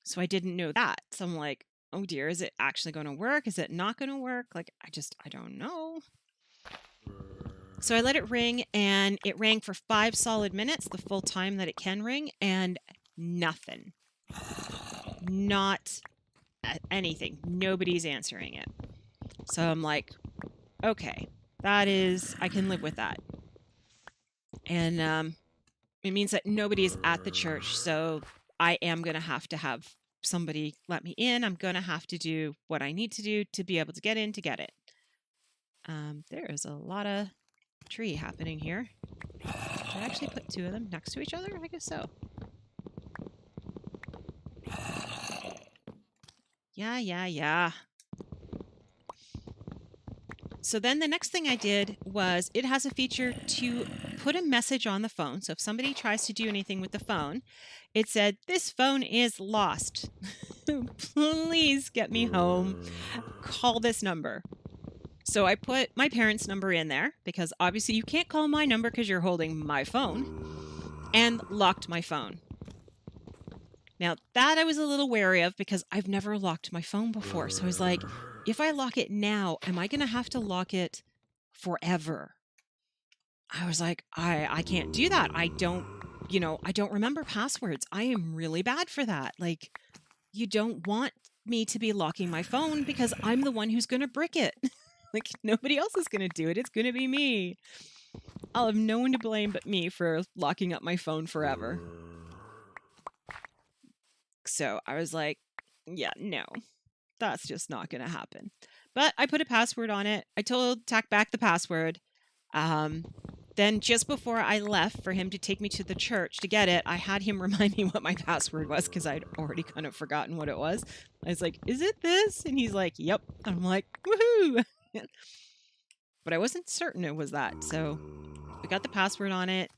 So I didn't know that. So I'm like, oh dear, is it actually going to work? Is it not going to work? Like, I don't know. So I let it ring, and it rang for 5 solid minutes, the full time that it can ring, and nothing. Not anything. Nobody's answering it. So I'm like, okay, I can live with that. And it means that nobody is at the church, so I am going to have somebody let me in. I'm going to have to do what I need to do to be able to get in to get it. There is a lot of tree happening here. Did I actually put 2 of them next to each other? I guess so. Yeah. So then the next thing I did was, it has a feature to put a message on the phone. So if somebody tries to do anything with the phone, it said, "This phone is lost. Please get me home. Call this number." So I put my parents' number in there, because obviously you can't call my number because you're holding my phone, and locked my phone. Now, that I was a little wary of, because I've never locked my phone before. So I was like, if I lock it now, am I going to have to lock it forever? I was like, I can't do that. I don't remember passwords. I am really bad for that. Like, you don't want me to be locking my phone, because I'm the one who's going to brick it. Like, nobody else is going to do it. It's going to be me. I'll have no one to blame but me for locking up my phone forever. So I was like, yeah, no, that's just not going to happen. But I put a password on it. I told Tack back the password. Then just before I left for him to take me to the church to get it, I had him remind me what my password was, because I'd already kind of forgotten what it was. I was like, "Is it this?" And he's like, "Yep." And I'm like, "Woohoo!" But I wasn't certain it was that. So we got the password on it,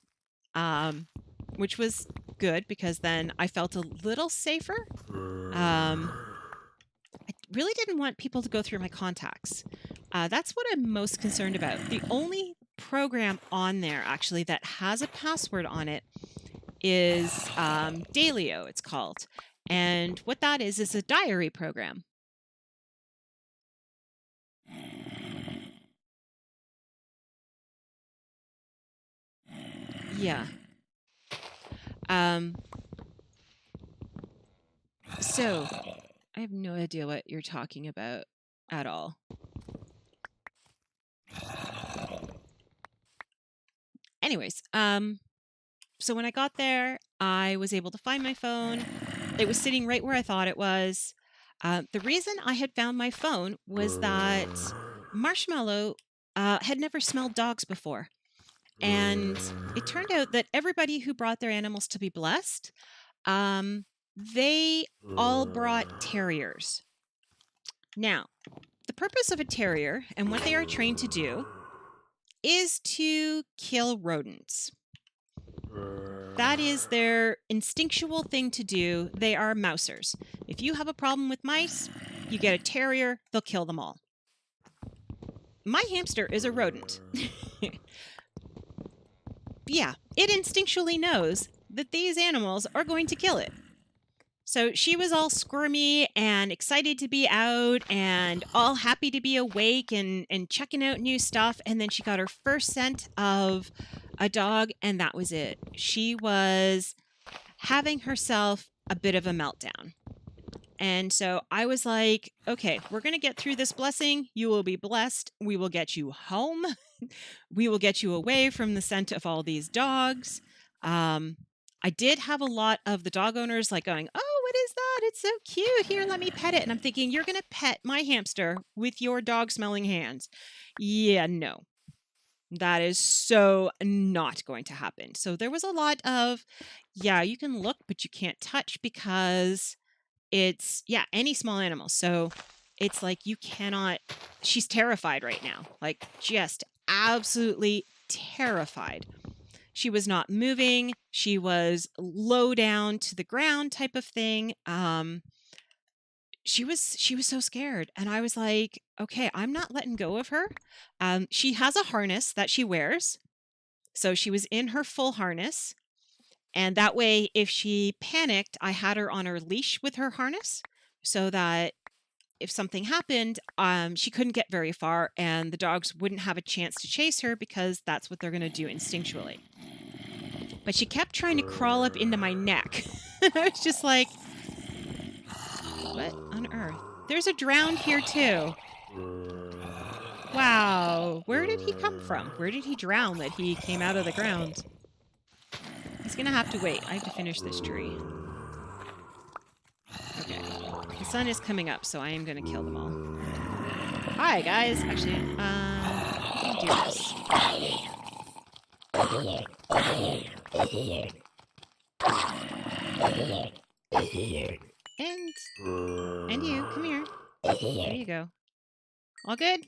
which was good, because then I felt a little safer. I really didn't want people to go through my contacts. That's what I'm most concerned about. The only program on there, actually, that has a password on it is Dailyo, it's called. And what that is a diary program. Yeah. So I have no idea what you're talking about at all. Anyways, so when I got there, I was able to find my phone. It was sitting right where I thought it was. The reason I had found my phone was that Marshmallow had never smelled dogs before. And it turned out that everybody who brought their animals to be blessed, they all brought terriers. Now, the purpose of a terrier and what they are trained to do is to kill rodents. That is their instinctual thing to do. They are mousers. If you have a problem with mice, you get a terrier, they'll kill them all. My hamster is a rodent. Yeah, it instinctually knows that these animals are going to kill it. So she was all squirmy and excited to be out and all happy to be awake and checking out new stuff. And then she got her first scent of a dog, and that was it. She was having herself a bit of a meltdown. And so I was like, okay, we're going to get through this blessing. You will be blessed. We will get you home. We will get you away from the scent of all these dogs. I did have a lot of the dog owners like going, "Oh, what is that? It's so cute. Here, let me pet it." And I'm thinking, you're going to pet my hamster with your dog smelling hands. Yeah, no. That is so not going to happen. So there was a lot of, yeah, you can look, but you can't touch, because it's, yeah, any small animal. So it's like you cannot, she's terrified right now. Like, just absolutely terrified. She was not moving. She was low down to the ground type of thing. She was so scared. And I was like, okay, I'm not letting go of her. She has a harness that she wears. So she was in her full harness. And that way, if she panicked, I had her on her leash with her harness so that if something happened, she couldn't get very far and the dogs wouldn't have a chance to chase her because that's what they're going to do instinctually. But she kept trying to crawl up into my neck. I was just like, what on earth? There's a drowned here too. Wow. Where did he come from? Where did he drown that he came out of the ground? He's going to have to wait. I have to finish this tree. Okay. The sun is coming up, so I am going to kill them all. Hi, guys. Actually, let me do this. And you, come here. There you go. All good?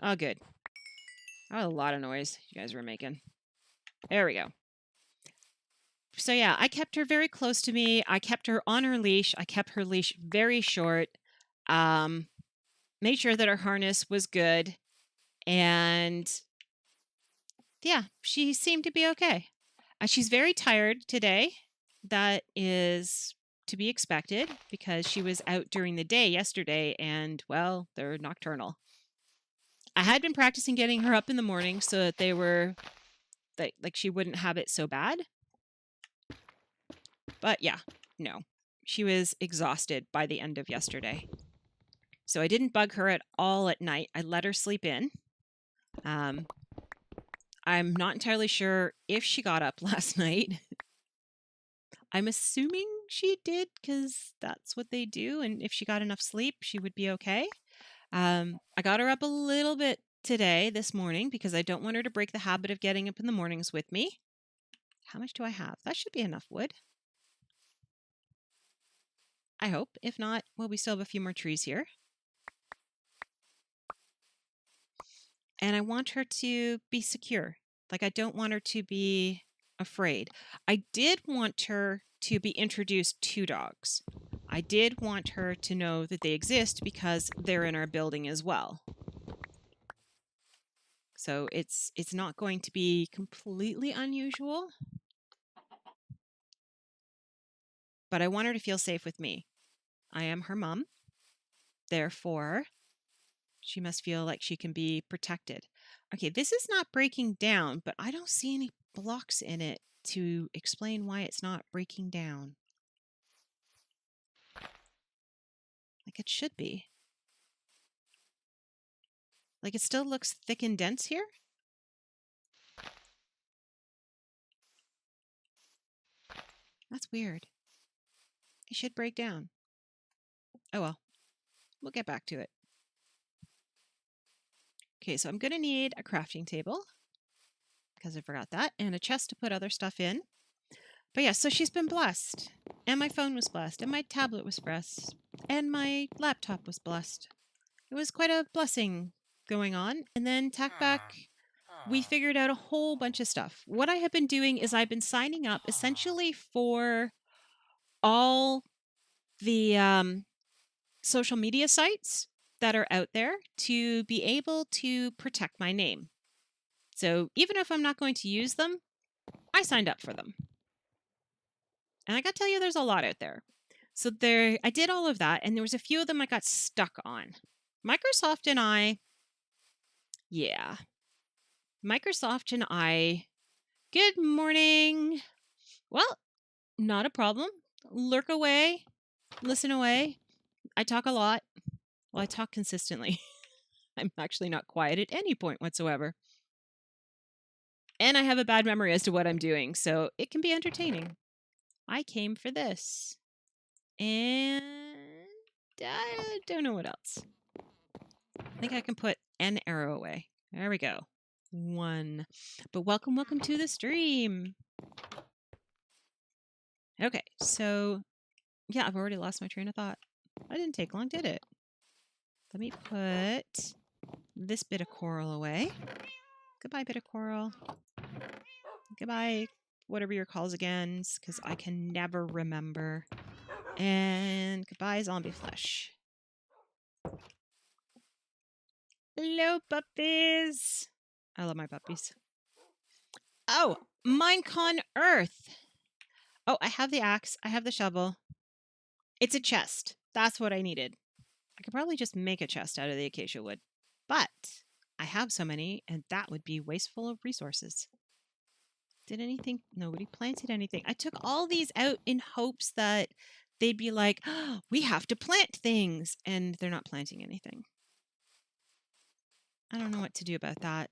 All good. That was a lot of noise you guys were making. There we go. So yeah, I kept her very close to me. I kept her on her leash. I kept her leash very short. Made sure that her harness was good. And yeah, she seemed to be okay. She's very tired today. That is to be expected because she was out during the day yesterday and, well, they're nocturnal. I had been practicing getting her up in the morning so that they were, like she wouldn't have it so bad. But yeah, no, she was exhausted by the end of yesterday. So I didn't bug her at all at night. I let her sleep in. I'm not entirely sure if she got up last night. I'm assuming she did because that's what they do. And if she got enough sleep, she would be okay. I got her up a little bit today, this morning, because I don't want her to break the habit of getting up in the mornings with me. How much do I have? That should be enough wood. I hope. If not, well, we still have a few more trees here. And I want her to be secure. Like, I don't want her to be afraid. I did want her to be introduced to dogs. I did want her to know that they exist because they're in our building as well. So it's not going to be completely unusual. But I want her to feel safe with me. I am her mom. Therefore, she must feel like she can be protected. Okay, this is not breaking down, but I don't see any blocks in it to explain why it's not breaking down. Like it should be. Like it still looks thick and dense here. That's weird. It should break down. Oh well. We'll get back to it. Okay, so I'm going to need a crafting table because I forgot that, and a chest to put other stuff in. But yeah, so she's been blessed. And my phone was blessed, and my tablet was blessed, and my laptop was blessed. It was quite a blessing going on. And then tack back, we figured out a whole bunch of stuff. What I have been doing is I've been signing up essentially for all the social media sites that are out there to be able to protect my name. So even if I'm not going to use them, I signed up for them. And I got to tell you, there's a lot out there. So I did all of that, and there was a few of them I got stuck on. Microsoft and I, good morning. Well, not a problem. Lurk away, listen away. I talk a lot. Well, I talk consistently. I'm actually not quiet at any point whatsoever. And I have a bad memory as to what I'm doing, so it can be entertaining. I came for this. And I don't know what else. I think I can put an arrow away. There we go. 1. But welcome to the stream. Okay, so yeah, I've already lost my train of thought. That didn't take long, did it? Let me put this bit of coral away. Goodbye, bit of coral. Goodbye, whatever your calls again, because I can never remember. And goodbye, zombie flesh. Hello, puppies. I love my puppies. Oh, Minecon Earth. Oh, I have the axe. I have the shovel. It's a chest. That's what I needed. I could probably just make a chest out of the acacia wood, but I have so many, and that would be wasteful of resources. Did anything? Nobody planted anything. I took all these out in hopes that they'd be like, oh, we have to plant things, and they're not planting anything. I don't know what to do about that.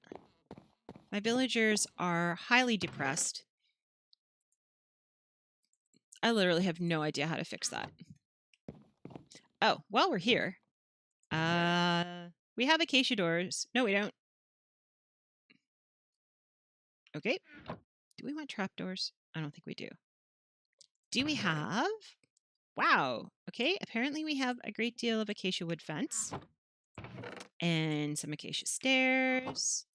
My villagers are highly depressed. I literally have no idea how to fix that. Oh, while we're here, we have acacia doors. No, we don't. Okay. Do we want trapdoors? I don't think we do. Do we have? Wow. Okay. Apparently we have a great deal of acacia wood fence and some acacia stairs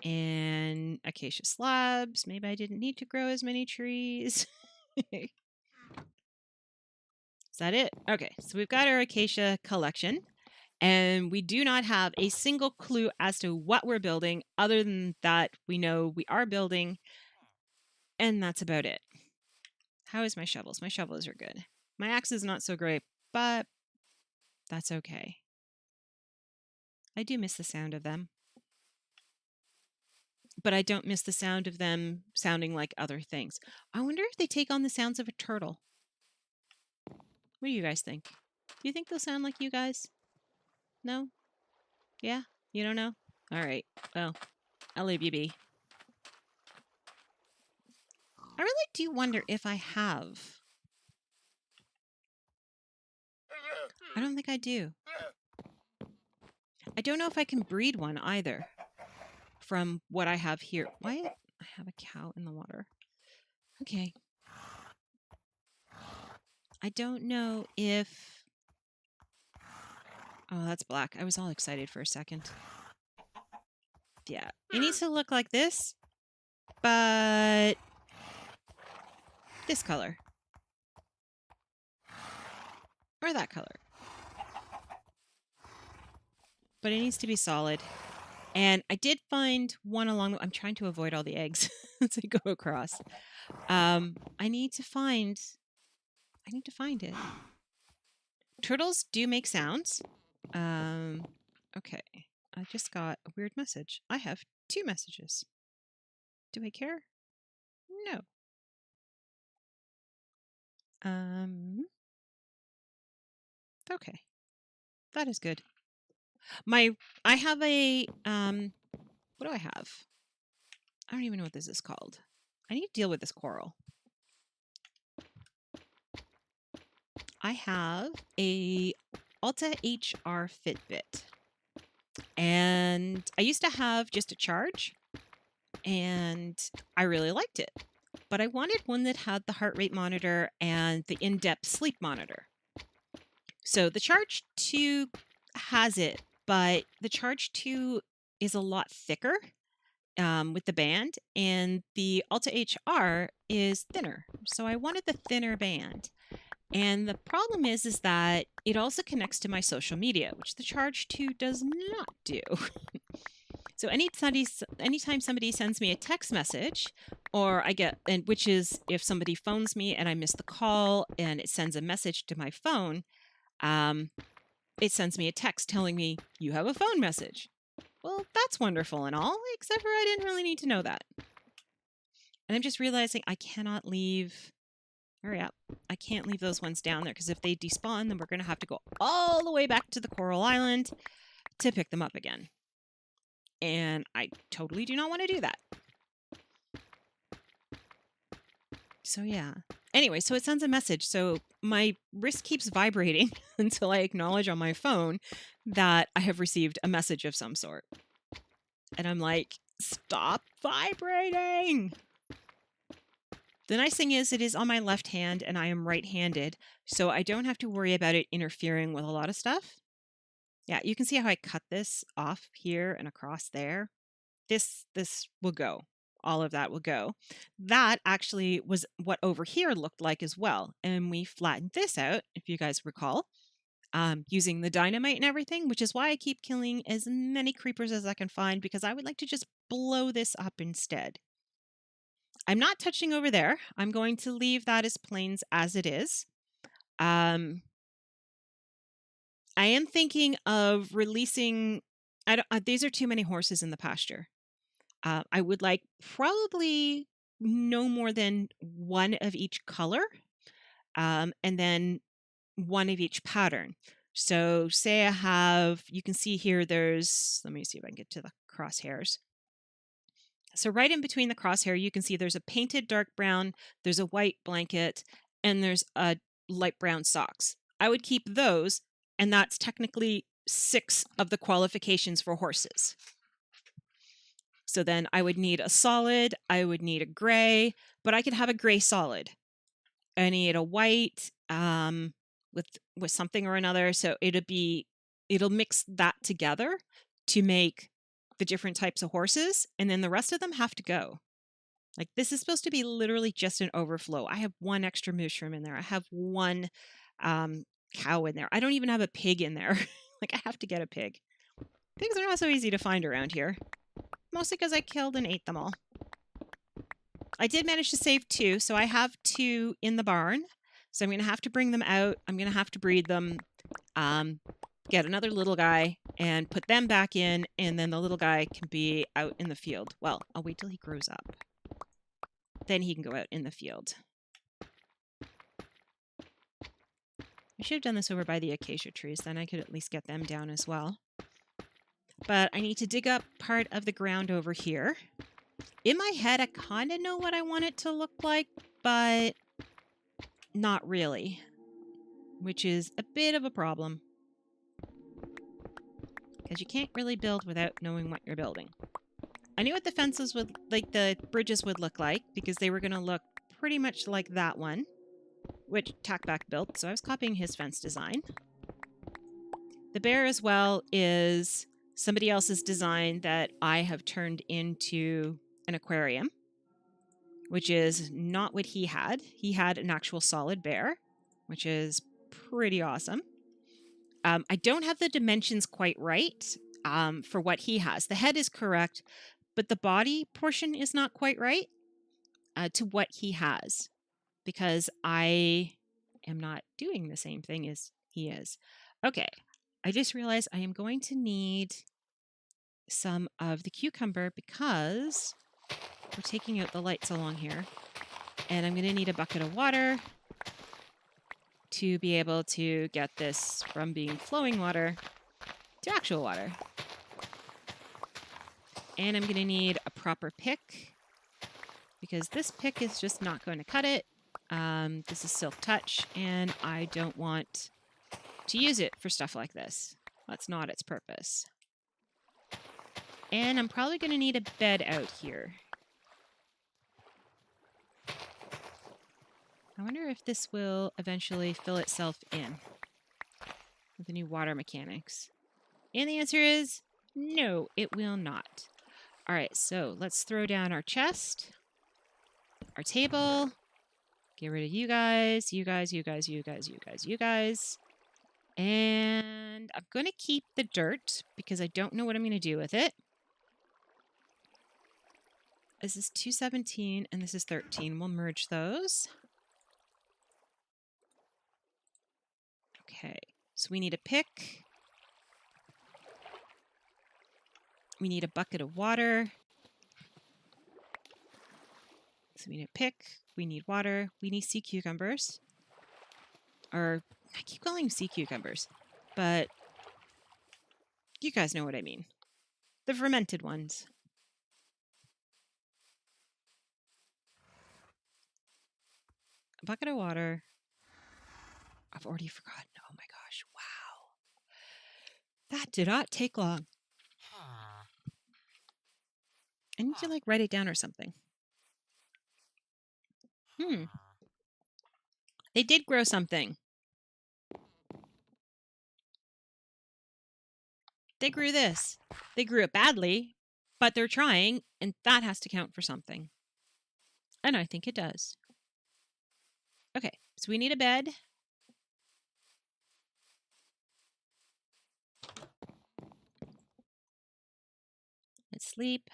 and acacia slabs. Maybe I didn't need to grow as many trees. Is that it? Okay. So we've got our acacia collection. And we do not have a single clue as to what we're building, other than that we know we are building, and that's about it. How is my shovels? My shovels are good. My axe is not so great, but that's okay. I do miss the sound of them. But I don't miss the sound of them sounding like other things. I wonder if they take on the sounds of a turtle. What do you guys think? Do you think they'll sound like you guys? No? Yeah? You don't know? All right. Well, I'll leave you be. I really do wonder if I have. I don't think I do. I don't know if I can breed one either from what I have here. Why? I have a cow in the water. Okay. I don't know if... Oh, that's black. I was all excited for a second. Yeah. It needs to look like this, but this color. Or that color. But it needs to be solid. And I did find one along... I'm trying to avoid all the eggs as I go across. I need to find it. Turtles do make sounds. Okay. I just got a weird message. I have 2 messages. Do I care? No. Okay. That is good. I have a, what do I have? I don't even know what this is called. I need to deal with this coral. I have a Alta HR Fitbit. And I used to have just a charge, and I really liked it. But I wanted one that had the heart rate monitor and the in-depth sleep monitor. So the Charge 2 has it, but the Charge 2 is a lot thicker with the band, and the Alta HR is thinner. So I wanted the thinner band. And the problem is that it also connects to my social media, which the Charge 2 does not do. So anytime somebody sends me a text message, or I get, and which is if somebody phones me and I miss the call and it sends a message to my phone, it sends me a text telling me you have a phone message. Well, that's wonderful and all, except for I didn't really need to know that. And I'm just realizing I cannot leave. Hurry up. I can't leave those ones down there, because if they despawn, then we're going to have to go all the way back to the Coral Island to pick them up again. And I totally do not want to do that. So yeah. Anyway, so it sends a message. So my wrist keeps vibrating until I acknowledge on my phone that I have received a message of some sort. And I'm like, stop vibrating! The nice thing is it is on my left hand and I am right-handed, so I don't have to worry about it interfering with a lot of stuff. Yeah, you can see how I cut this off here and across there. This will go. All of that will go. That actually was what over here looked like as well. And we flattened this out, if you guys recall, using the dynamite and everything, which is why I keep killing as many creepers as I can find, because I would like to just blow this up instead. I'm not touching over there. I'm going to leave that as plains as it is. I am thinking of releasing. These are too many horses in the pasture. I would like probably no more than one of each color, and then one of each pattern. So say I have, you can see here, there's, let me see if I can get to the crosshairs. So right in between the crosshair, you can see there's a painted dark brown, there's a white blanket, and there's a light brown socks. I would keep those, and that's technically 6 of the qualifications for horses. So then I would need a solid, I would need a gray, but I could have a gray solid. I need a white with something or another. So it'll mix that together to make the different types of horses, and then the rest of them have to go. Like, this is supposed to be literally just an overflow. I have 1 extra mushroom in there. I have 1 cow in there. I don't even have a pig in there. Like, I have to get a pig. Pigs are not so easy to find around here. Mostly because I killed and ate them all. I did manage to save 2, so I have 2 in the barn. So I'm going to have to bring them out. I'm going to have to breed them, get another little guy, and put them back in, and then the little guy can be out in the field. Well, I'll wait till he grows up. Then he can go out in the field. I should have done this over by the acacia trees, then I could at least get them down as well. But I need to dig up part of the ground over here. In my head, I kind of know what I want it to look like, but not really, which is a bit of a problem. Because you can't really build without knowing what you're building. I knew what the fences would, like the bridges would look like, because they were going to look pretty much like that one, which Tackback built, so I was copying his fence design. The bear as well is somebody else's design that I have turned into an aquarium, which is not what he had. He had an actual solid bear, which is pretty awesome. I don't have the dimensions quite right for what he has. The head is correct, but the body portion is not quite right to what he has, because I am not doing the same thing as he is. Okay, I just realized I am going to need some of the cucumber because we're taking out the lights along here, and I'm going to need a bucket of water to be able to get this from being flowing water to actual water. And I'm going to need a proper pick, because this pick is just not going to cut it. This is Silk Touch, and I don't want to use it for stuff like this. That's not its purpose. And I'm probably going to need a bed out here. I wonder if this will eventually fill itself in with the new water mechanics. And the answer is no, it will not. All right, so let's throw down our chest, our table, get rid of you guys, you guys, you guys, you guys, you guys, you guys. And I'm going to keep the dirt because I don't know what I'm going to do with it. This is 217 and this is 13. We'll merge those. Okay, so we need a pick. We need a bucket of water. So we need a pick. We need water. We need sea cucumbers. Or, I keep calling them sea cucumbers, but you guys know what I mean. The fermented ones. A bucket of water. I've already forgotten. Oh my gosh. Wow. That did not take long. I need to like write it down or something. They did grow something. They grew this. They grew it badly, but they're trying, and that has to count for something. And I think it does. Okay, so we need a bed. Let's sleep.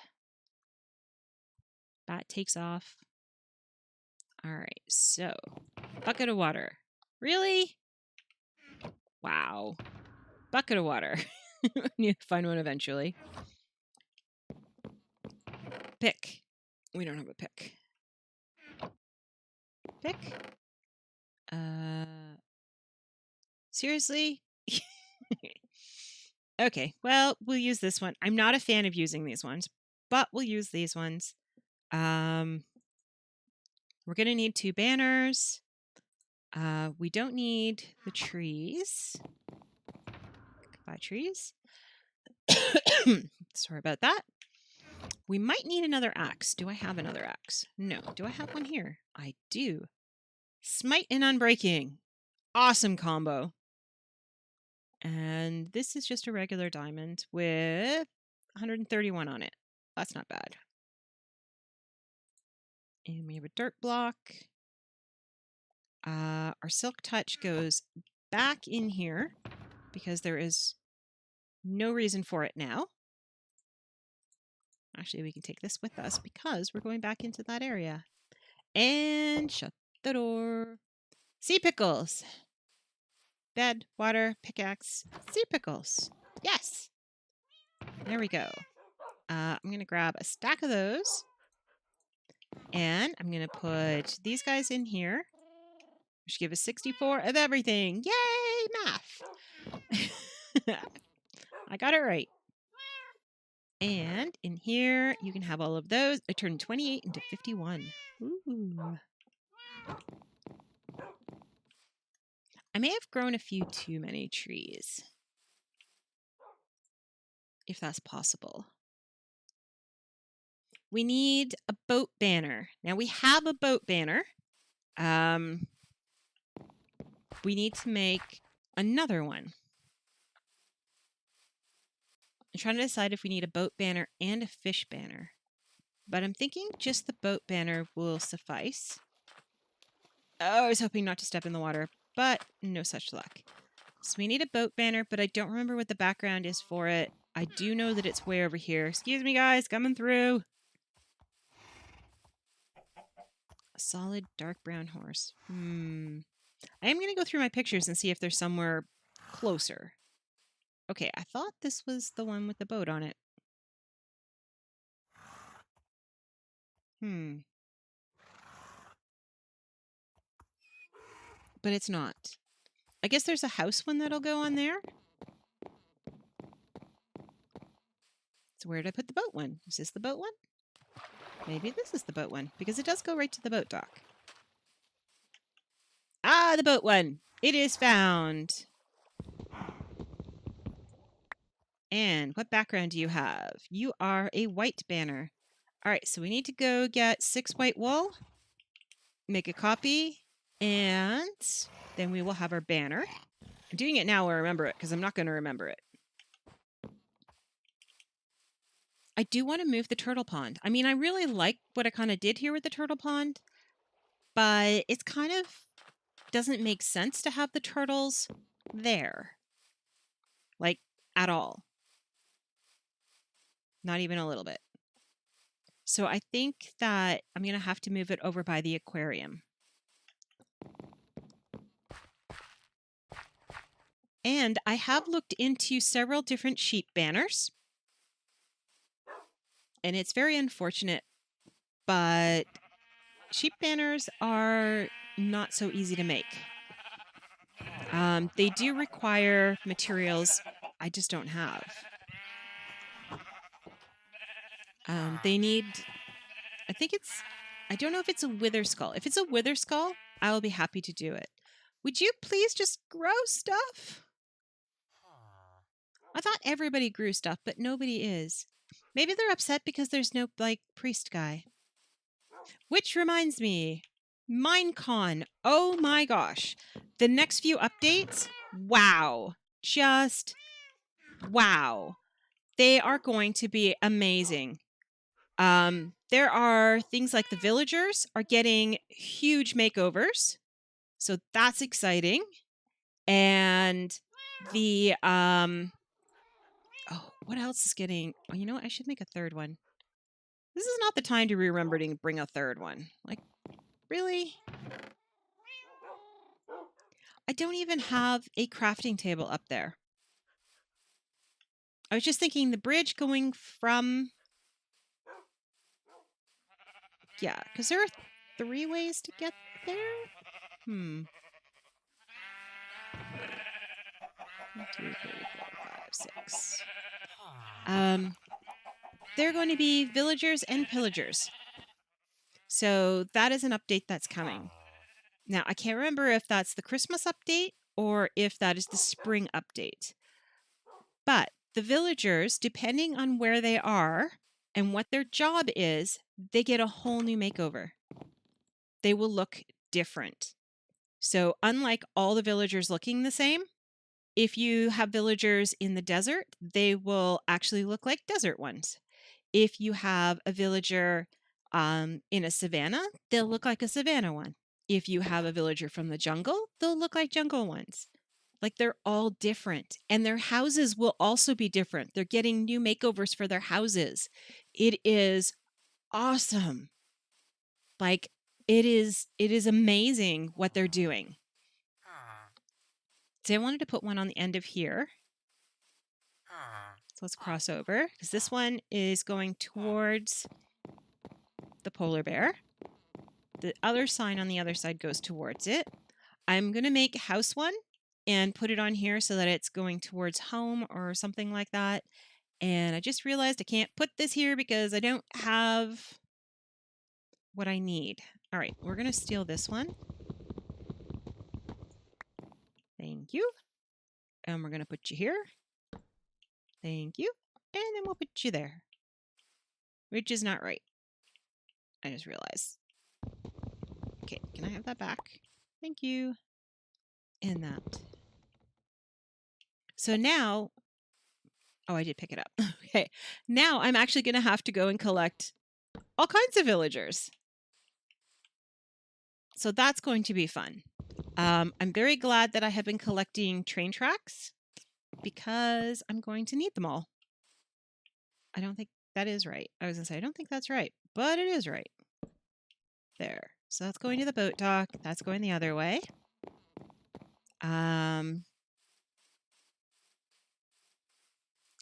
Bat takes off. All right, so bucket of water. Really? Wow. Bucket of water. Need to find one eventually. Pick. We don't have a pick. Pick? Seriously? Okay, well, we'll use this one. I'm not a fan of using these ones, but we'll use these ones. We're going to need 2 banners. We don't need the trees. Goodbye, trees. Sorry about that. We might need another axe. Do I have another axe? No. Do I have one here? I do. Smite and Unbreaking. Awesome combo. And this is just a regular diamond with 131 on it. That's not bad. And we have a dirt block. Our silk touch goes back in here because there is no reason for it now. Actually, we can take this with us because we're going back into that area. And shut the door. Sea pickles. Bed, water, pickaxe, sea pickles. Yes. There we go. I'm going to grab a stack of those. And I'm going to put these guys in here. Which give us 64 of everything. Yay, math. I got it right. And in here, you can have all of those. I turned 28 into 51. Ooh. I may have grown a few too many trees. If that's possible. We need a boat banner. Now we have a boat banner. We need to make another one. I'm trying to decide if we need a boat banner and a fish banner. But I'm thinking just the boat banner will suffice. Oh, I was hoping not to step in the water, but no such luck. So we need a boat banner, but I don't remember what the background is for it. I do know that it's way over here. Excuse me, guys, coming through. A solid dark brown horse. I am going to go through my pictures and see if there's somewhere closer. Okay, I thought this was the one with the boat on it. But it's not. I guess there's a house one that'll go on there. So where did I put the boat one? Is this the boat one? Maybe this is the boat one, because it does go right to the boat dock. Ah, the boat one. It is found. And what background do you have? You are a white banner. All right, so we need to go get 6 white wool, make a copy, and then we will have our banner. I'm doing it now where I remember it, because I'm not going to remember it. I do want to move the turtle pond. I mean, I really like what I kind of did here with the turtle pond, but it's kind of doesn't make sense to have the turtles there. Like, at all. Not even a little bit. So I think that I'm going to have to move it over by the aquarium. And I have looked into several different sheep banners. And it's very unfortunate, but sheep banners are not so easy to make. They do require materials I just don't have. They need, I don't know if it's a wither skull. If it's a wither skull, I will be happy to do it. Would you please just grow stuff? I thought everybody grew stuff, but nobody is. Maybe they're upset because there's no, like, priest guy. Which reminds me, Minecon. Oh my gosh. The next few updates, wow. Just wow. They are going to be amazing. There are things like the villagers are getting huge makeovers. So that's exciting. And the, oh, what else is getting, oh, you know what? I should make a third one. This is not the time to remember to bring a third one. Like, Really? I don't even have a crafting table up there. I was just thinking the bridge going from... Yeah, because there are 3 ways to get there? 1, 2, 3, 4, 5, 6. They're going to be villagers and pillagers. So that is an update that's coming. Now, I can't remember if that's the Christmas update or if that is the spring update. But the villagers, depending on where they are and what their job is, they get a whole new makeover. They will look different. So unlike all the villagers looking the same, if you have villagers in the desert, they will actually look like desert ones. If you have a villager in a savanna, they'll look like a savanna one. If you have a villager from the jungle, they'll look like jungle ones. Like they're all different. And their houses will also be different. They're getting new makeovers for their houses. It is awesome. Like it is amazing what they're doing. So I wanted to put one on the end of here. So let's cross over because this one is going towards the polar bear. The other sign on the other side goes towards it. I'm going to make house 1 and put it on here so that it's going towards home or something like that. And I just realized I can't put this here because I don't have what I need. All right, we're going to steal this one. Thank you. And we're going to put you here. Thank you. And then we'll put you there. Which is not right. I just realized. Okay, can I have that back? Thank you. And that. So now, oh, I did pick it up. Okay, now I'm actually going to have to go and collect all kinds of villagers. So that's going to be fun. I'm very glad that I have been collecting train tracks because I'm going to need them all. I don't think that is right. I was going to say, I don't think that's right, but it is right. There. So that's going to the boat dock. That's going the other way. I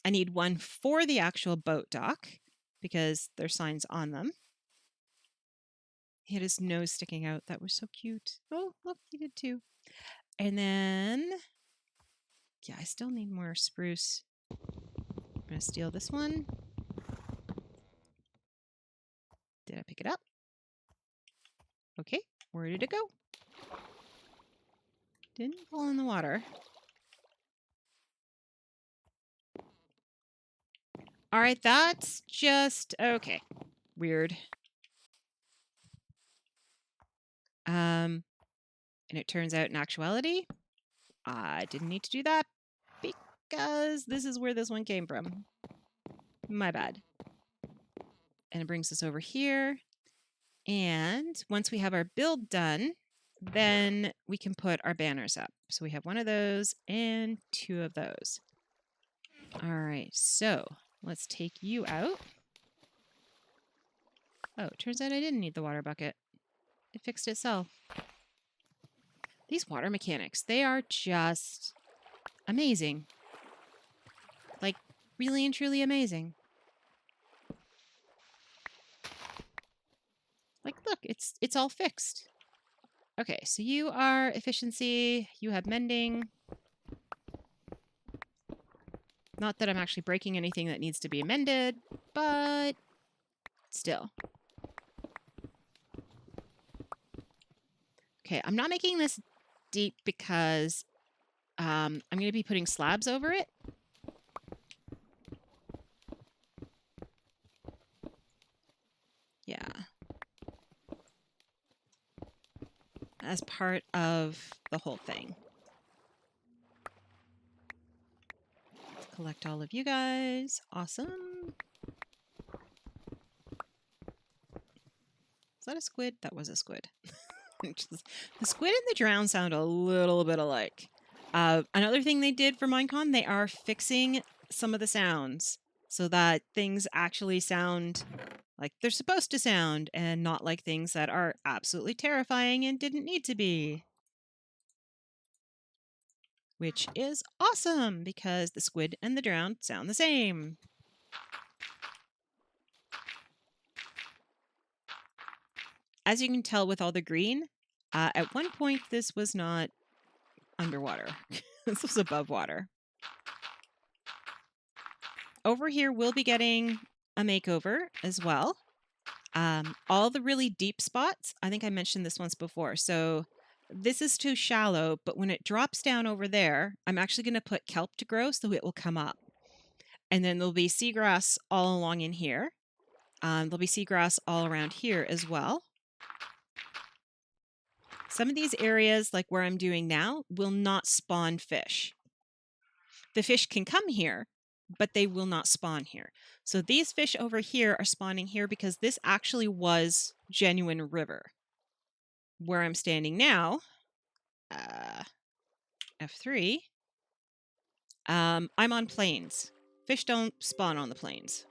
need one for the actual boat dock because there's signs on them. He had his nose sticking out. That was so cute. Oh, look, he did too. And then, yeah, I still need more spruce. I'm going to steal this one. Did I pick it up? Okay, where did it go? Didn't fall in the water. All right, that's just, okay, weird. And it turns out in actuality, I didn't need to do that because this is where this one came from. My bad. And it brings us over here. And once we have our build done, then we can put our banners up. So we have 1 of those and 2 of those. All right, so let's take you out. Oh, it turns out I didn't need the water bucket. It fixed itself. These water mechanics, they are just amazing. Like, really and truly amazing. Like, look, it's all fixed. Okay, so you are efficiency, you have mending. Not that I'm actually breaking anything that needs to be amended, but still. Okay, I'm not making this deep because I'm going to be putting slabs over it. Yeah. As part of the whole thing. Let's collect all of you guys. Awesome. Is that a squid? That was a squid. The squid and the drown sound a little bit alike. Another thing they did for Minecon, they are fixing some of the sounds so that things actually sound like they're supposed to sound, and not like things that are absolutely terrifying and didn't need to be. Which is awesome, because the squid and the drowned sound the same. As you can tell with all the green, at one point this was not underwater. This was above water. Over here we'll be getting a makeover as well. All the really deep spots, I think I mentioned this once before, so this is too shallow, but when it drops down over there, I'm actually going to put kelp to grow so it will come up. And then there'll be seagrass all along in here. There'll be seagrass all around here as well. Some of these areas, like where I'm doing now, will not spawn fish. The fish can come here, but they will not spawn here. So these fish over here are spawning here because this actually was genuine river. Where I'm standing now, F3, I'm on plains. Fish don't spawn on the plains.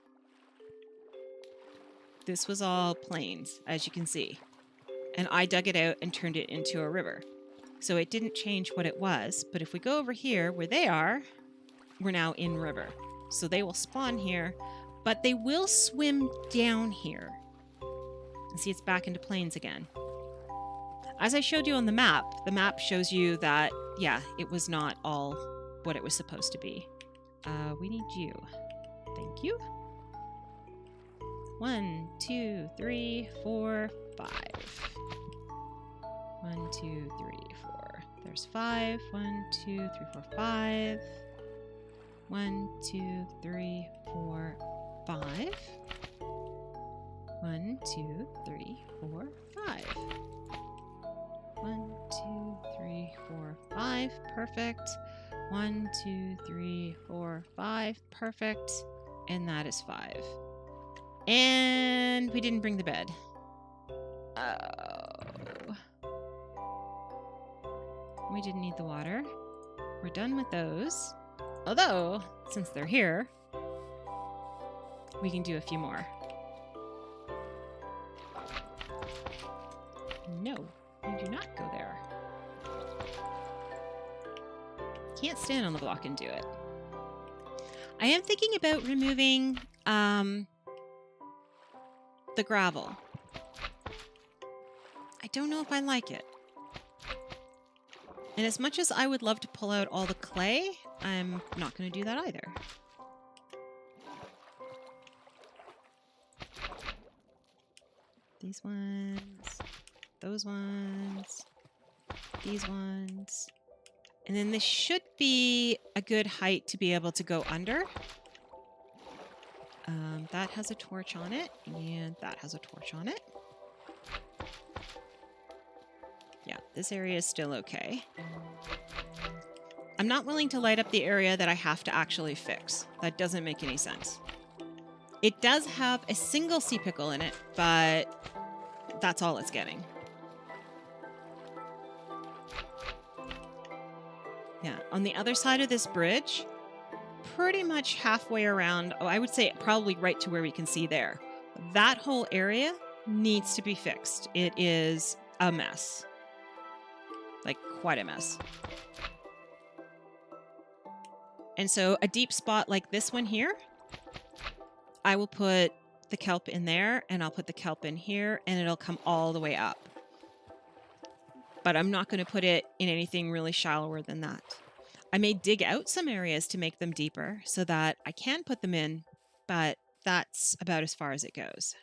This was all plains, as you can see. And I dug it out and turned it into a river. So it didn't change what it was, but if we go over here where they are, we're now in river. So they will spawn here, but they will swim down here. And see, it's back into plains again. As I showed you on the map shows you that, yeah, it was not all what it was supposed to be. We need you. Thank you. 1, 2, 3, 4, 5. 1, 2, 3, 4. There's 5. 1, 2, 3, 4, 5. 1, 2, 3, 4, 5. 1, 2, 3, 4, 5. 1, 2, 3, 4, 5. Perfect. 1, 2, 3, 4, 5. Perfect. And that is 5. And we didn't bring the bed. Oh. We didn't need the water. We're done with those. Although, since they're here, we can do a few more. No, you do not go there. Can't stand on the block and do it. I am thinking about removing the gravel. I don't know if I like it. And as much as I would love to pull out all the clay, I'm not going to do that either. These ones, those ones, these ones. And then this should be a good height to be able to go under. That has a torch on it, and that has a torch on it. Yeah, this area is still okay. I'm not willing to light up the area that I have to actually fix. That doesn't make any sense. It does have a single sea pickle in it, but that's all it's getting. Yeah, on the other side of this bridge, pretty much halfway around, I would say probably right to where we can see there. That whole area needs to be fixed. It is a mess. Like, quite a mess. And so a deep spot like this one here, I will put the kelp in there, and I'll put the kelp in here, and it'll come all the way up. But I'm not going to put it in anything really shallower than that. I may dig out some areas to make them deeper so that I can put them in, but that's about as far as it goes.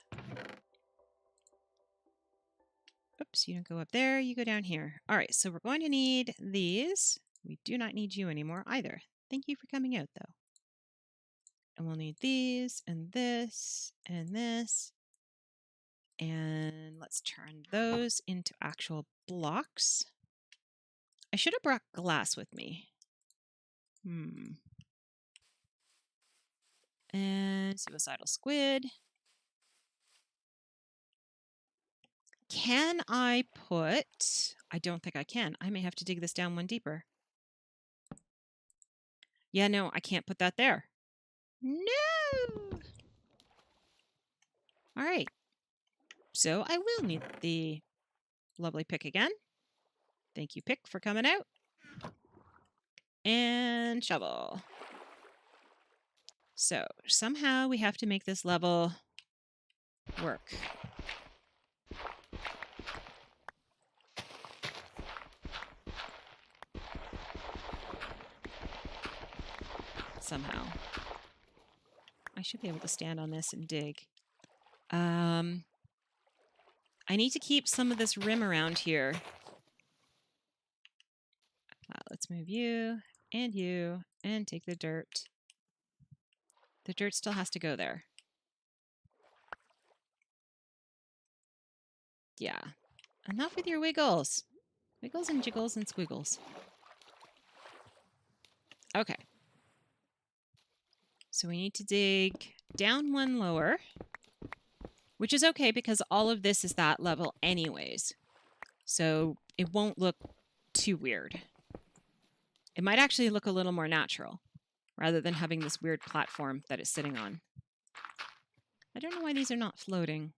Oops, you don't go up there, you go down here. All right, so we're going to need these. We do not need you anymore either. Thank you for coming out, though. And we'll need these, and this, and this. And let's turn those into actual blocks. I should have brought glass with me. And suicidal squid. Can I put... I don't think I can. I may have to dig this down one deeper. Yeah, no, I can't put that there. No! All right. So I will need the lovely pick again. Thank you, pick, for coming out. And shovel. So somehow we have to make this level work. Somehow. I should be able to stand on this and dig. I need to keep some of this rim around here. Let's move you and take the dirt. The dirt still has to go there. Yeah. Enough with your wiggles. Wiggles and jiggles and squiggles. Okay. So we need to dig down one lower, which is okay because all of this is that level anyways. So it won't look too weird. It might actually look a little more natural rather than having this weird platform that it's sitting on. I don't know why these are not floating.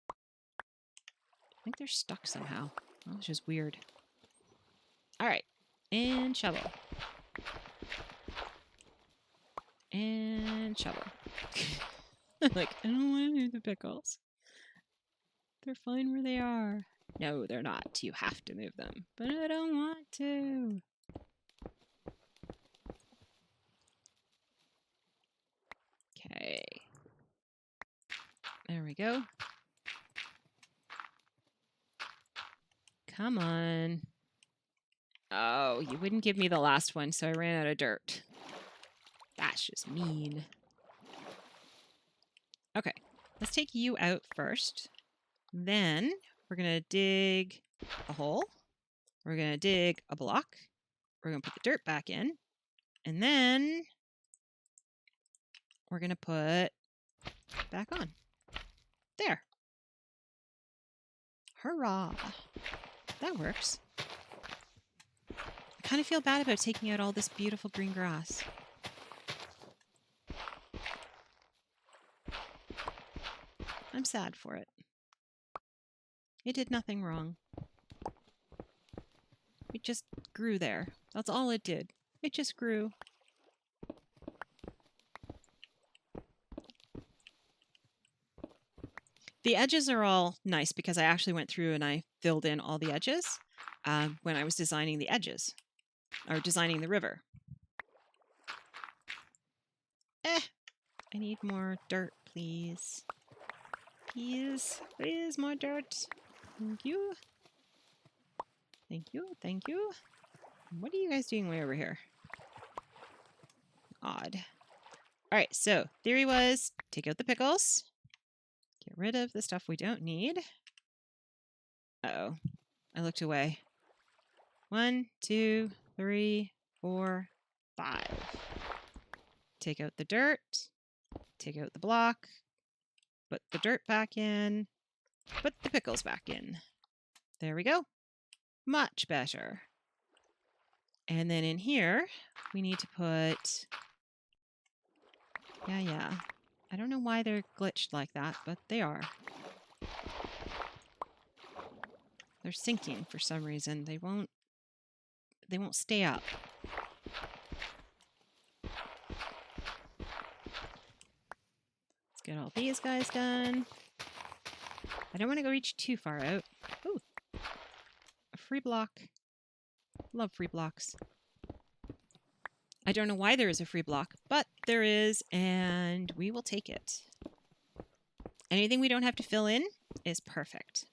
I think they're stuck somehow. Oh, it's just weird. All right, and shovel. And shovel. Like, I don't want to move the pickles. They're fine where they are. No, they're not. You have to move them. But I don't want to. Okay. There we go. Come on. Oh, you wouldn't give me the last one, so I ran out of dirt. That's just mean. Okay, let's take you out first. Then we're going to dig a hole. We're going to dig a block. We're going to put the dirt back in. And then we're going to put back on. There. Hurrah. That works. I kind of feel bad about taking out all this beautiful green grass. I'm sad for it. It did nothing wrong. It just grew there. That's all it did. It just grew. The edges are all nice because I actually went through and I filled in all the edges when I was designing the edges, or designing the river. I need more dirt, please. Please, please, more dirt. Thank you. Thank you, thank you. What are you guys doing way over here? Odd. All right, so theory was take out the pickles. Get rid of the stuff we don't need. Uh-oh. I looked away. 1, 2, 3, 4, 5. Take out the dirt. Take out the block. Put the dirt back in. Put the pickles back in. There we go. Much better. And then in here, we need to put... Yeah. I don't know why they're glitched like that, but they are. They're sinking for some reason. They won't stay up. Let's get all these guys done. I don't want to go reach too far out. Ooh. A free block. Love free blocks. I don't know why there is a free block, but there is, and we will take it. Anything we don't have to fill in is perfect.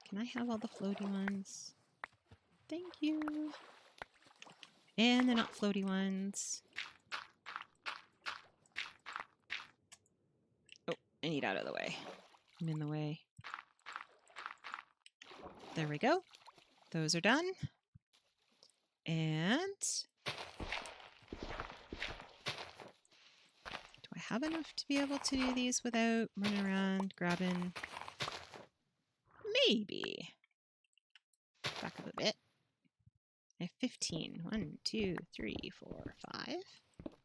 Can I have all the floaty ones? Thank you. And the not floaty ones. Oh, I need out of the way. I'm in the way. There we go. Those are done. And do I have enough to be able to do these without running around grabbing? Maybe. Back up a bit. I have 15. 1, 2, 3, 4, 5,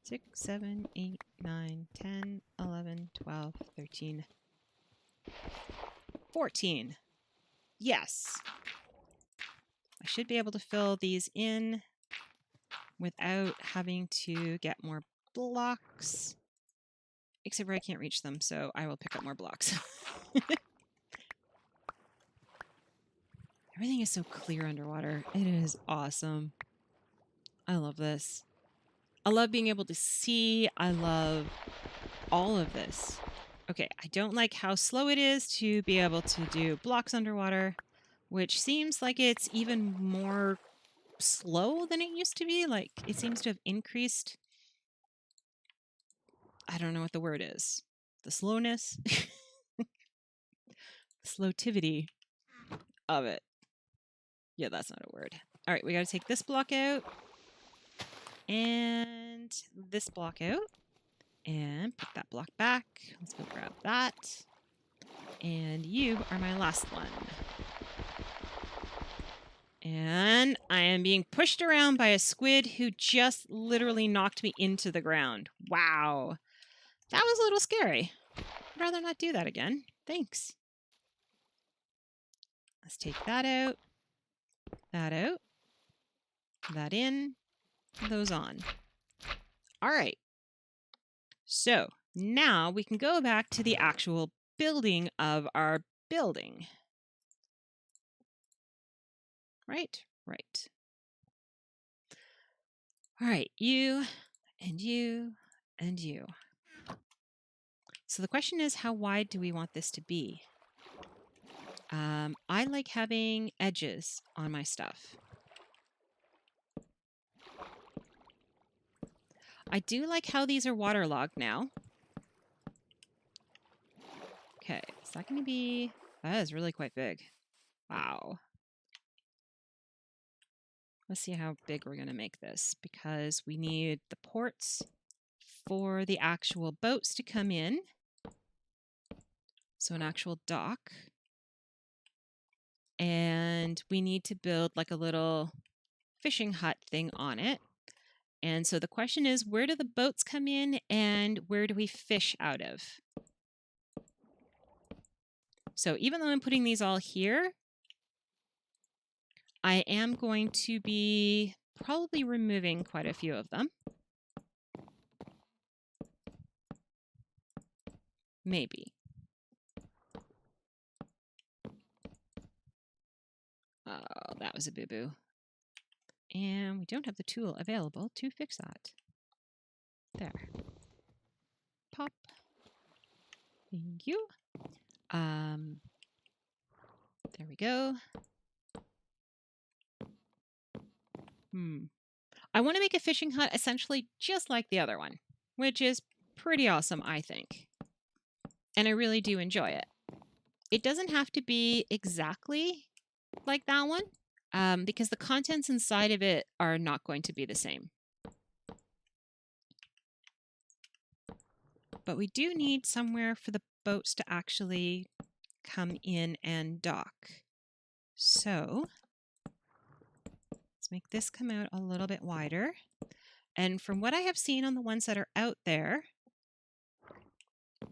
6, 7, 8, 9, 10, 11, 12, 13, 14. Yes. I should be able to fill these in without having to get more blocks. Except for I can't reach them, so I will pick up more blocks. Everything is so clear underwater. It is awesome. I love this. I love being able to see. I love all of this. Okay, I don't like how slow it is to be able to do blocks underwater, which seems like it's even more slow than it used to be. Like, it seems to have increased. I don't know what the word is. The slowness? Slowtivity of it. Yeah, that's not a word. All right, we got to take this block out and this block out and put that block back. Let's go grab that. And you are my last one. And I am being pushed around by a squid who just literally knocked me into the ground. Wow. That was a little scary. I'd rather not do that again. Thanks. Let's take that out, that in, those on. All right. So now we can go back to the actual building of our building. Right? Right. All right, you and you and you. So the question is, how wide do we want this to be? I like having edges on my stuff. I do like how these are waterlogged now. Okay, is that going to be... That is really quite big. Wow. Let's see how big we're going to make this, because we need the ports for the actual boats to come in. So an actual dock. And we need to build like a little fishing hut thing on it. And so the question is, where do the boats come in and where do we fish out of? So even though I'm putting these all here, I am going to be probably removing quite a few of them. Maybe. Oh, that was a boo-boo. And we don't have the tool available to fix that. There. Pop. Thank you. There we go. I want to make a fishing hut essentially just like the other one, which is pretty awesome, I think. And I really do enjoy it. It doesn't have to be exactly like that one, because the contents inside of it are not going to be the same. But we do need somewhere for the boats to actually come in and dock. So let's make this come out a little bit wider. And from what I have seen on the ones that are out there,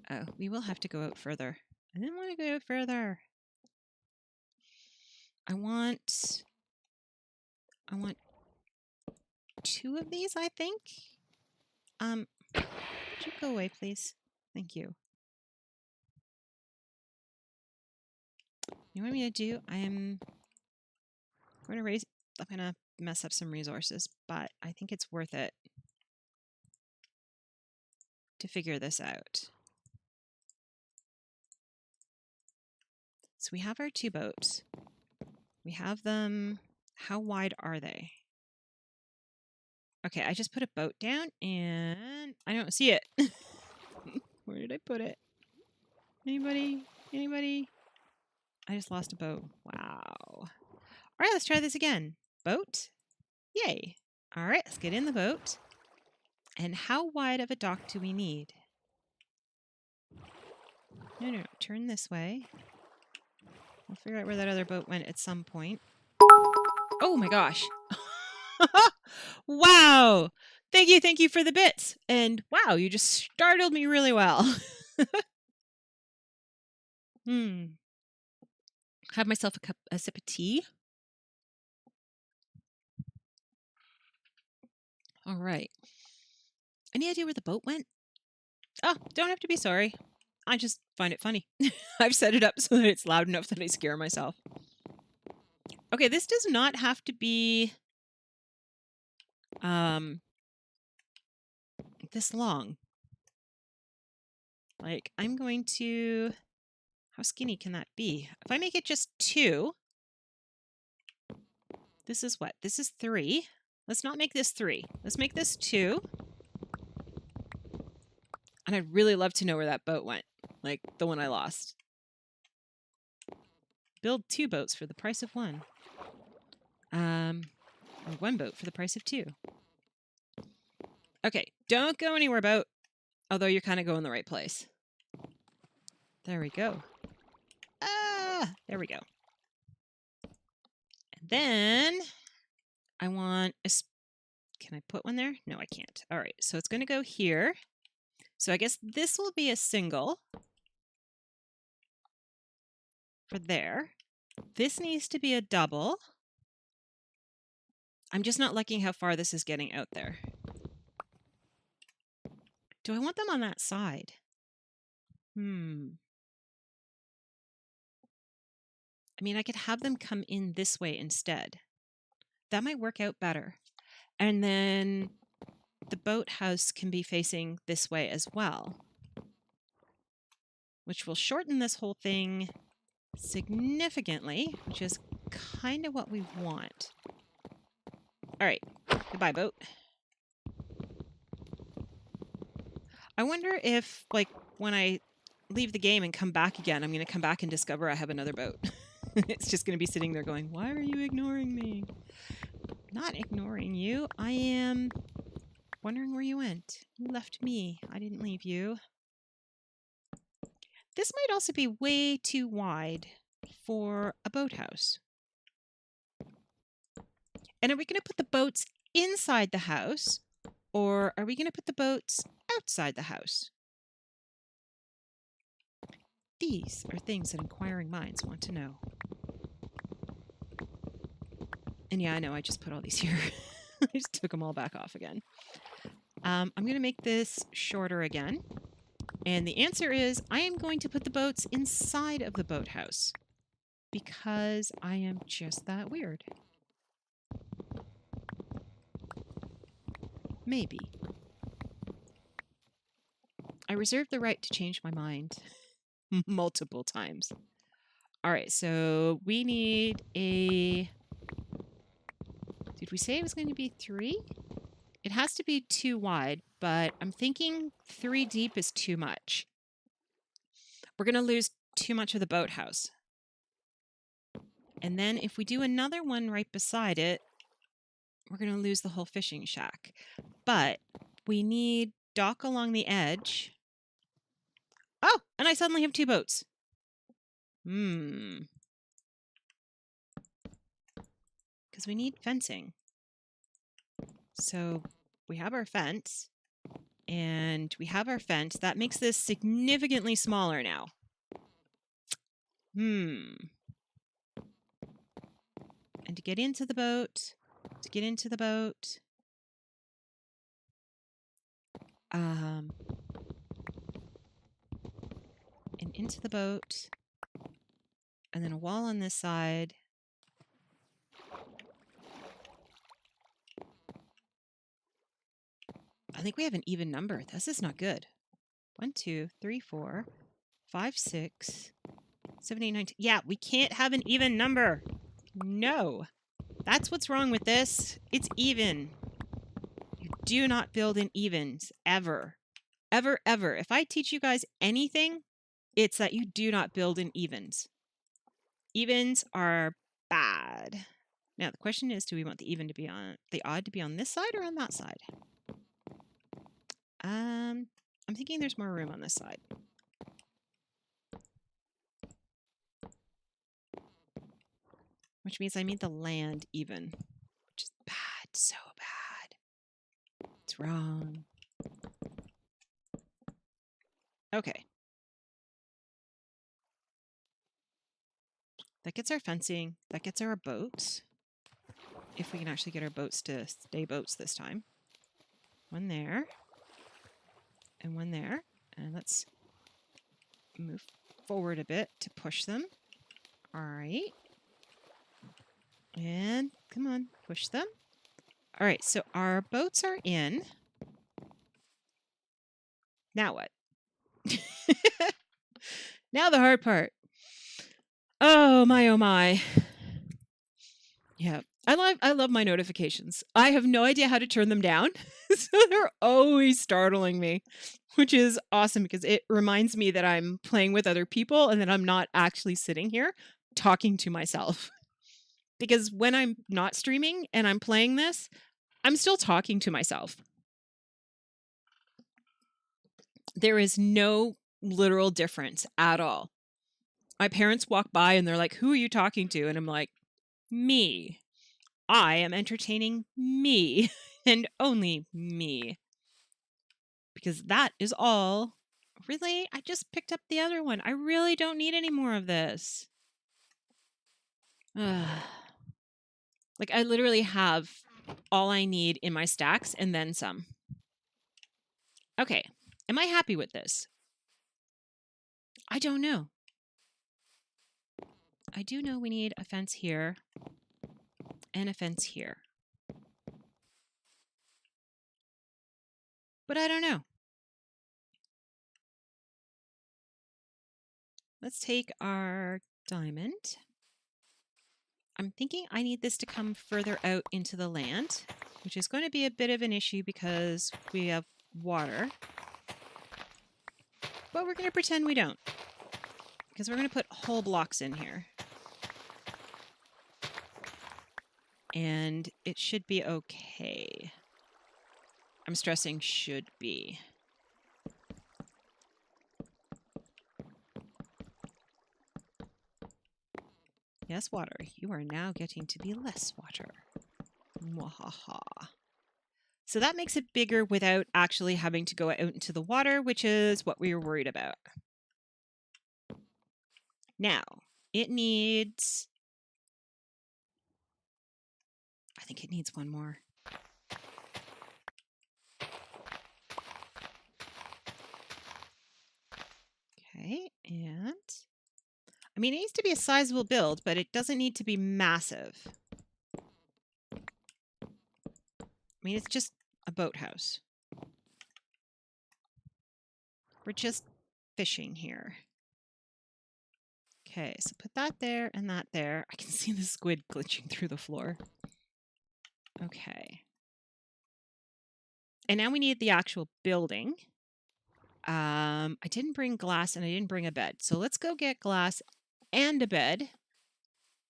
oh, we will have to go out further. I didn't want to go further. I want 2 of these, I think. Would you go away, please? Thank you. You know what I'm going to do? I'm going to mess up some resources, but I think it's worth it to figure this out. So we have our 2 boats. We have them. How wide are they? Okay, I just put a boat down and I don't see it. Where did I put it? Anybody? Anybody? I just lost a boat. Wow. All right, let's try this again. Boat. Yay. All right, let's get in the boat. And how wide of a dock do we need? No. Turn this way. I'll figure out where that other boat went at some point. Oh my gosh. Wow. Thank you for the bits. And wow, you just startled me really well. Have myself a sip of tea. All right. Any idea where the boat went? Oh, don't have to be sorry. I just find it funny. I've set it up so that it's loud enough that I scare myself. Okay, this does not have to be this long. Like, I'm going to... How skinny can that be? If I make it just 2... This is what? This is 3. Let's not make this 3. Let's make this 2. And I'd really love to know where that boat went. Like, the one I lost. Build 2 boats for the price of 1. Or 1 boat for the price of 2. Okay, don't go anywhere, boat. Although you're kind of going the right place. There we go. Ah, there we go. And then I want a... Can I put one there? No, I can't. All right, so it's going to go here. So I guess this will be a single for there. This needs to be a double. I'm just not liking how far this is getting out there. Do I want them on that side? I mean, I could have them come in this way instead. That might work out better. And then the boathouse can be facing this way as well, which will shorten this whole thing significantly, which is kind of what we want. All right, goodbye, boat. I wonder if, like, when I leave the game and come back again, I'm going to come back and discover I have another boat. It's just going to be sitting there going, why are you ignoring me? Not ignoring you. I am wondering where you went. You left me. I didn't leave you. This might also be way too wide for a boathouse. And are we going to put the boats inside the house, or are we going to put the boats outside the house? These are things that inquiring minds want to know. And yeah, I know, I just put all these here. I just took them all back off again. I'm going to make this shorter again. And the answer is, I am going to put the boats inside of the boathouse. Because I am just that weird. Maybe. I reserve the right to change my mind multiple times. All right, so we need a... Did we say it was going to be 3? It has to be 2 wide, but I'm thinking 3 deep is too much. We're going to lose too much of the boathouse. And then if we do another one right beside it, we're going to lose the whole fishing shack. But we need dock along the edge. Oh, and I suddenly have 2 boats. Because we need fencing. So we have our fence. And we have our fence. That makes this significantly smaller now. And to get into the boat, and into the boat, and then a wall on this side. I think we have an even number. This is not good. 1, 2, 3, 4, 5, 6, 7, 8, 9, 10. Yeah, we can't have an even number. No. That's what's wrong with this. It's even. You do not build in evens. Ever. Ever, ever. If I teach you guys anything, it's that you do not build in evens. Evens are bad. Now, the question is, do we want the even to be on, the odd to be on this side or on that side? I'm thinking there's more room on this side. Which means I made the land even, which is bad, so What's wrong? Okay. That gets our fencing. That gets our boats. If we can actually get our boats to stay boats this time. One there. And one there. And let's move forward a bit to push them. All right. And come on, push them. All right, so our boats are in. Now what? Now the hard part. Oh my, oh my. Yeah, I love my notifications. I have no idea how to turn them down, so they're always startling me, which is awesome because it reminds me that I'm playing with other people and that I'm not actually sitting here talking to myself. Because when I'm not streaming and I'm playing this, I'm still talking to myself. There is no literal difference at all. My parents walk by and they're like, "Who are you talking to?" And I'm like, "Me. I am entertaining me and only me." Because that is all. Really? I just picked up the other one. I really don't need any more of this. Like, I literally have all I need in my stacks and then some. Okay. Am I happy with this? I don't know. I do know we need a fence here and a fence here. But I don't know. Let's take our diamond. I'm thinking I need this to come further out into the land, which is going to be a bit of an issue because we have water. But we're going to pretend we don't, because we're going to put whole blocks in here. And it should be okay. I'm stressing should be. Yes, water. You are now getting to be less water. Mwahaha. So that makes it bigger without actually having to go out into the water, which is what we were worried about. Now, it needs... I think it needs one more. Okay, and... I mean, it needs to be a sizable build, but it doesn't need to be massive. I mean, it's just a boathouse. We're just fishing here. Okay, so put that there and that there. I can see the squid glitching through the floor. Okay. And now we need the actual building. I didn't bring glass and I didn't bring a bed. So let's go get glass and a bed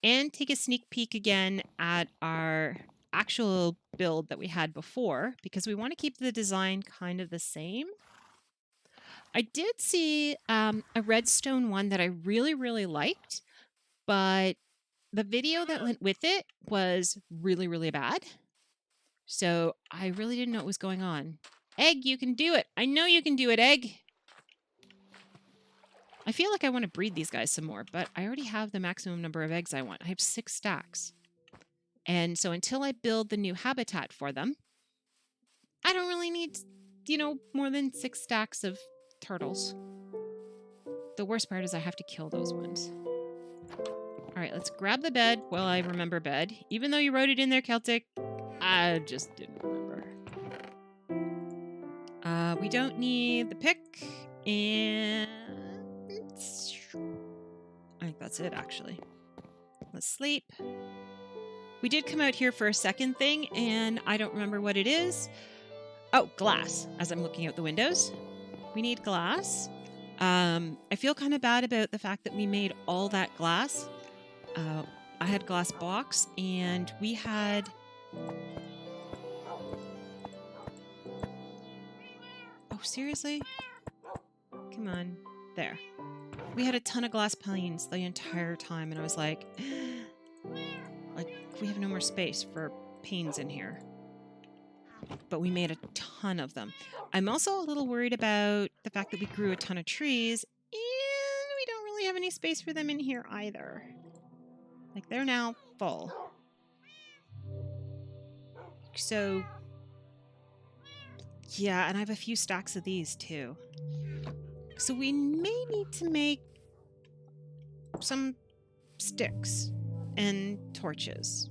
and take a sneak peek again at our actual build that we had before because we want to keep the design kind of the same. I did see a redstone one that I really, really liked, but the video that went with it was really, really bad. So I really didn't know what was going on. Egg, you can do it. I know you can do it, Egg. I feel like I want to breed these guys some more, but I already have the maximum number of eggs I want. I have 6 stacks. And so until I build the new habitat for them, I don't really need, you know, more than 6 stacks of turtles. The worst part is I have to kill those ones. All right, let's grab the bed. Well, I remember bed. Even though you wrote it in there, Celtic, I just didn't remember. We don't need the pick, and I think that's it, actually. Let's sleep. We did come out here for a second thing, and I don't remember what it is. Oh, glass, as I'm looking out the windows. We need glass. I feel kind of bad about the fact that we made all that glass. I had glass box, and we had... Oh, seriously? Come on. There. We had a ton of glass panes the entire time, and I was like, we have no more space for panes in here. but we made a ton of them. I'm also a little worried about the fact that we grew a ton of trees, and we don't really have any space for them in here either. Like, they're now full. So, yeah, and I have a few stacks of these too. So we may need to make some sticks and torches.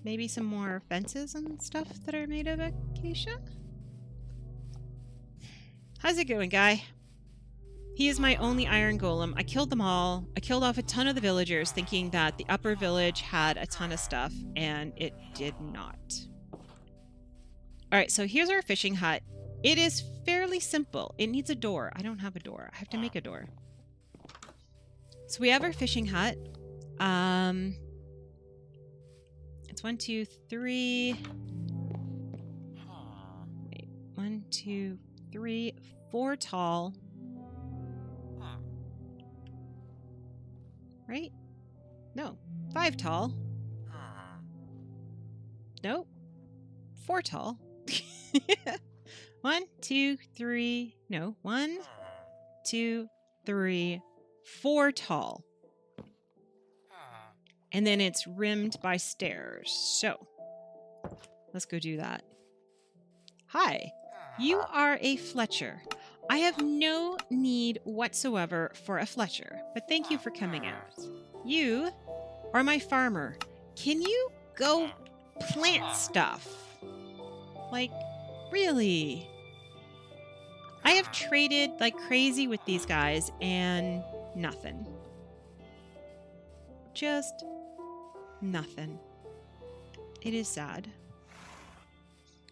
Maybe some more fences and stuff that are made of acacia? How's it going, guy? He is my only iron golem. I killed them all. I killed off a ton of the villagers thinking that the upper village had a ton of stuff, and it did not. Alright, so here's our fishing hut. It is fairly simple. It needs a door. I don't have a door. I have to make a door. So we have our fishing hut. It's 1, 2, 3. Wait, 1, 2, 3, 4 tall. Right? No, 5 tall. Nope. 4 tall. 1, 2, 3. No, 1, 2, 3, 4 tall. And then it's rimmed by stairs. So, let's go do that. Hi, you are a Fletcher. I have no need whatsoever for a Fletcher, but thank you for coming out. You are my farmer. Can you go plant stuff? Like, really? I have traded like crazy with these guys and nothing. Just nothing. It is sad.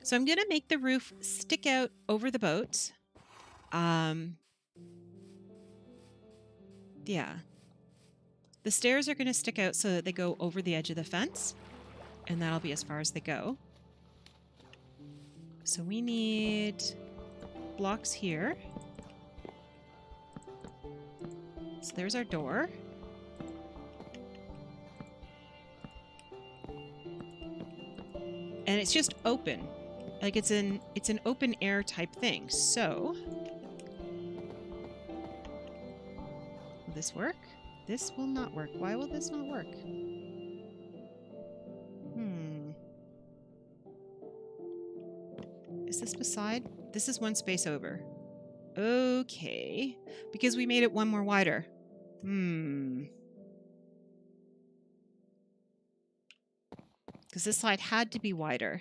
So I'm going to make the roof stick out over the boat. Yeah. The stairs are going to stick out so that they go over the edge of the fence. And that'll be as far as they go. So we need blocks here. So there's our door. And it's just open. Like it's an open air type thing. So will this work? This will not work. Why will this not work? Is this beside? This is one space over. Okay. Because we made it one more wider. Because this side had to be wider.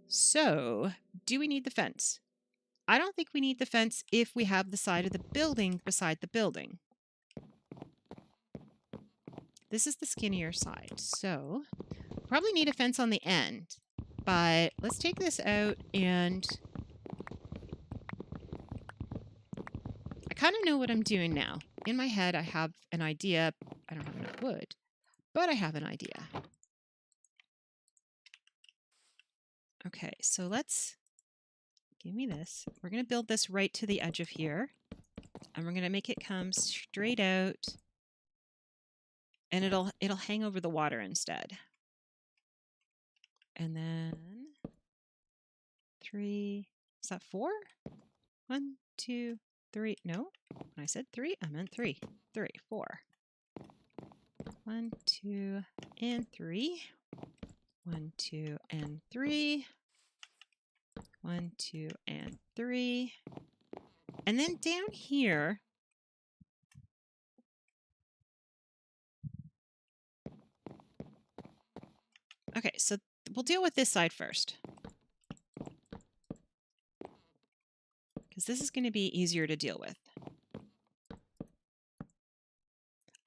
So, do we need the fence? I don't think we need the fence if we have the side of the building beside the building. This is the skinnier side, so probably need a fence on the end. But let's take this out and I kind of know what I'm doing now. In my head, I have an idea. I don't have enough wood, but I have an idea. Okay, so let's give me this. We're going to build this right to the edge of here, and we're going to make it come straight out, and it'll hang over the water instead. And then 3, is that 4? 1, 2, 3. No, when I said 3, I meant 3. 3, 4. 1, 2, and 3. 1, 2, and 3. 1, 2, and 3. And then down here, okay, so we'll deal with this side first. Because this is going to be easier to deal with.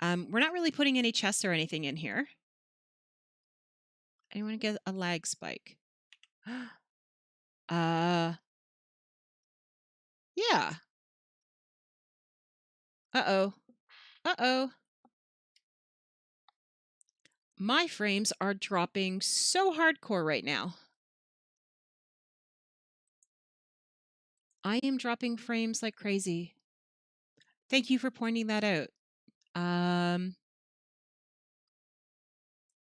We're not really putting any chests or anything in here. Anyone get a lag spike? Yeah. Uh-oh. Uh-oh. My frames are dropping so hardcore right now. I am dropping frames like crazy. Thank you for pointing that out.